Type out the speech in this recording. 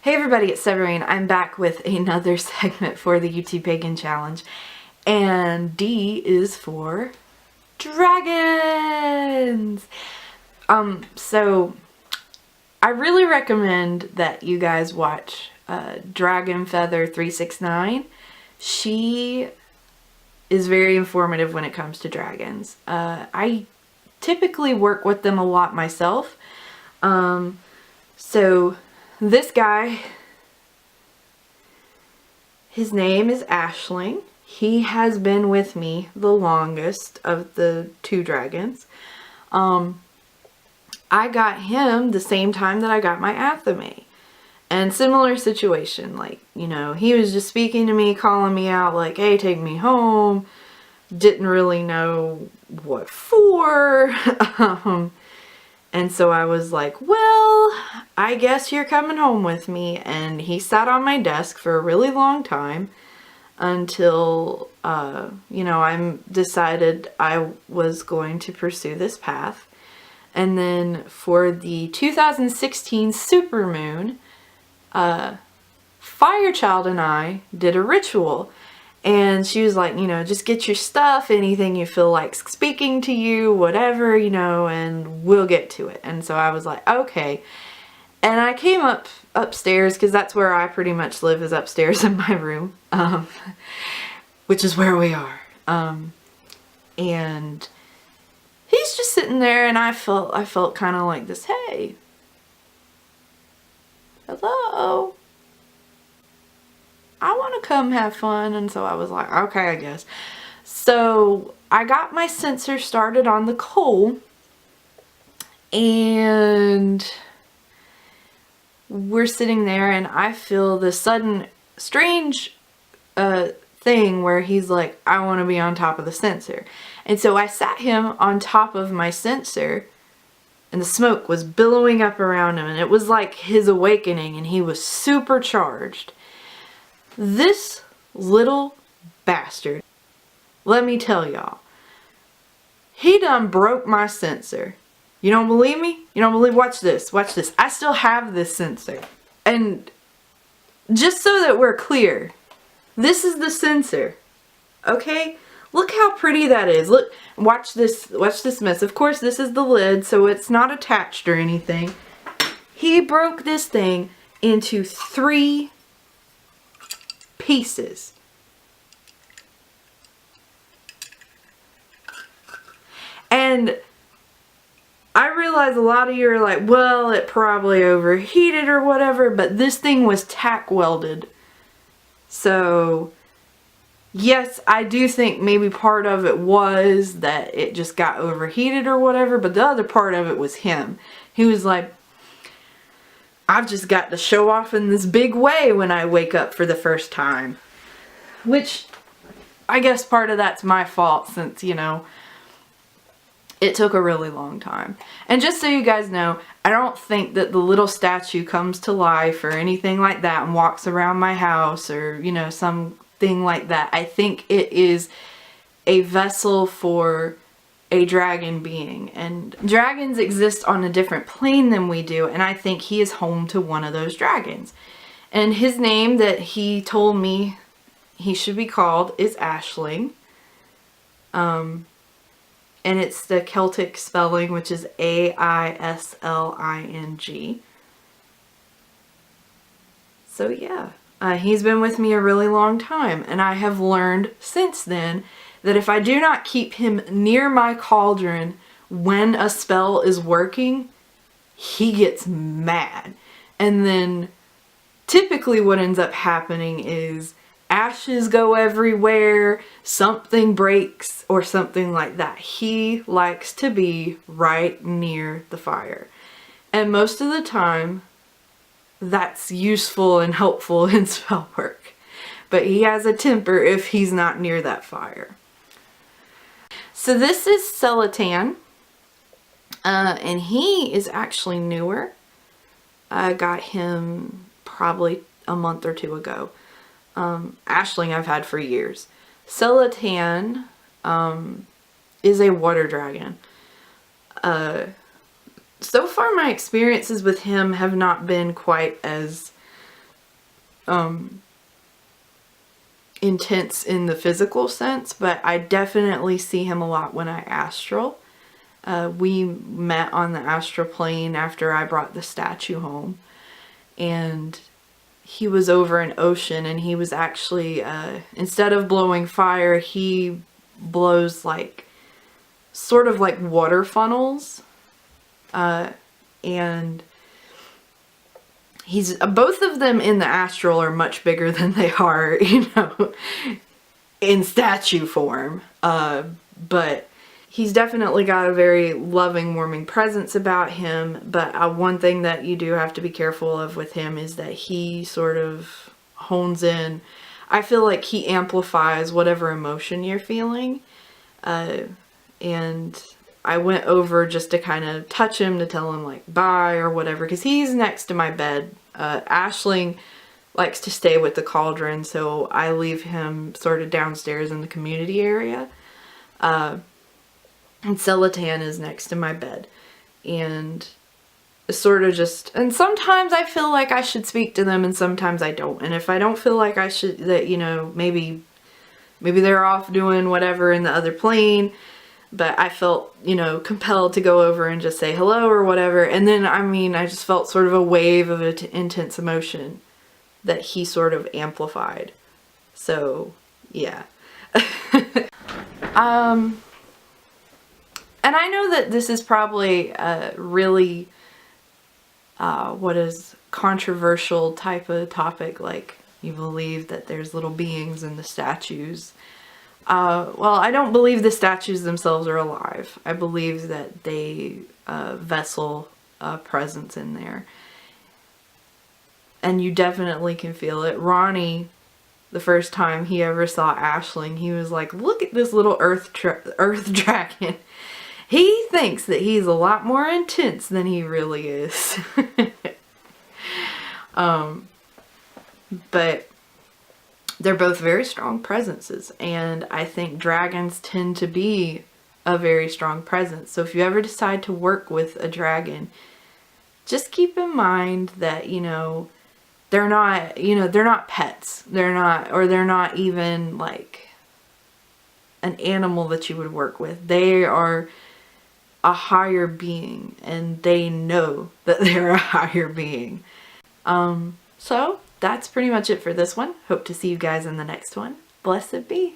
Hey everybody, it's Severine. I'm back with another segment for the YouTube Pagan Challenge. And D is for dragons! So I really recommend that you guys watch Dragon Feather 369. She is very informative when it comes to dragons. I typically work with them a lot myself. So this guy, his name is Ashling. He has been with me the longest of the two dragons. I got him the same time that I got my Athame. And similar situation, like, you know, he was just speaking to me, calling me out, like, hey, take me home. Didn't really know what for. And so I was like, well, I guess you're coming home with me. And he sat on my desk for a really long time until, you know, I decided I was going to pursue this path. And then for the 2016 supermoon, Firechild and I did a ritual. And she was like, you know, just get your stuff, anything you feel like speaking to you, whatever, you know, and we'll get to it. And so I was like, okay. And I came upstairs, because that's where I pretty much live, is upstairs in my room, which is where we are. And he's just sitting there, and I felt kind of like this, hey, hello. I want to come have fun. And so I was like, okay, I guess. So I got my sensor started on the coal, and we're sitting there, and I feel this sudden strange thing where he's like, I want to be on top of the sensor. And so I sat him on top of my sensor, and the smoke was billowing up around him, and it was like his awakening, and he was super charged. This little bastard, let me tell y'all, he done broke my sensor. You don't believe me? You don't believe? Watch this. Watch this. I still have this sensor. And just so that we're clear, this is the sensor. Okay? Look how pretty that is. Look, watch this mess. Of course, this is the lid, so it's not attached or anything. He broke this thing into 3 pieces. And I realize a lot of you are like, well, it probably overheated or whatever, but this thing was tack welded. So yes, I do think maybe part of it was that it just got overheated or whatever, but the other part of it was him. He was like, I've just got to show off in this big way when I wake up for the first time. Which, I guess part of that's my fault since, you know, it took a really long time. And just so you guys know, I don't think that the little statue comes to life or anything like that and walks around my house or, you know, something like that. I think it is a vessel for a dragon being, and dragons exist on a different plane than we do, and I think he is home to one of those dragons. And his name that he told me he should be called is Ashling. And it's the Celtic spelling, which is A-I-S-L-I-N-G. So yeah, he's been with me a really long time, and I have learned since then that if I do not keep him near my cauldron when a spell is working, he gets mad. And then typically what ends up happening is ashes go everywhere, something breaks, or something like that. He likes to be right near the fire. And most of the time, that's useful and helpful in spell work. But he has a temper if he's not near that fire. So this is Celatan, and he is actually newer. I got him probably a month or 2 ago. Ashling I've had for years. Celatan is a water dragon. So far my experiences with him have not been quite as intense in the physical sense, but I definitely see him a lot when I astral. We met on the astral plane after I brought the statue home, and he was over an ocean, and he was actually, instead of blowing fire, he blows like, sort of like water funnels, and he's, both of them in the astral are much bigger than they are, you know, in statue form, but he's definitely got a very loving, warming presence about him. But one thing that you do have to be careful of with him is that he sort of hones in. I feel like he amplifies whatever emotion you're feeling. And I went over just to kind of touch him, to tell him like bye or whatever, because he's next to my bed. Ashling likes to stay with the cauldron, so I leave him sort of downstairs in the community area. And Celotan is next to my bed, and sort of just, and sometimes I feel like I should speak to them and sometimes I don't. And if I don't feel like I should, that, you know, maybe they're off doing whatever in the other plane, but I felt, you know, compelled to go over and just say hello or whatever. And then, I mean, I just felt sort of a wave of intense emotion that he sort of amplified. So, yeah. And I know that this is probably a really, what is controversial type of topic, like you believe that there's little beings in the statues. Well, I don't believe the statues themselves are alive. I believe that they vessel a presence in there. And you definitely can feel it. Ronnie, the first time he ever saw Ashling, he was like, look at this little earth dragon. He thinks that he's a lot more intense than he really is. But they're both very strong presences, and I think dragons tend to be a very strong presence. So if you ever decide to work with a dragon, just keep in mind that, you know, they're not, you know, they're not pets. They're not even like an animal that you would work with. They are a higher being, and they know that they're a higher being. So that's pretty much it for this one. Hope to see you guys in the next one. Blessed be.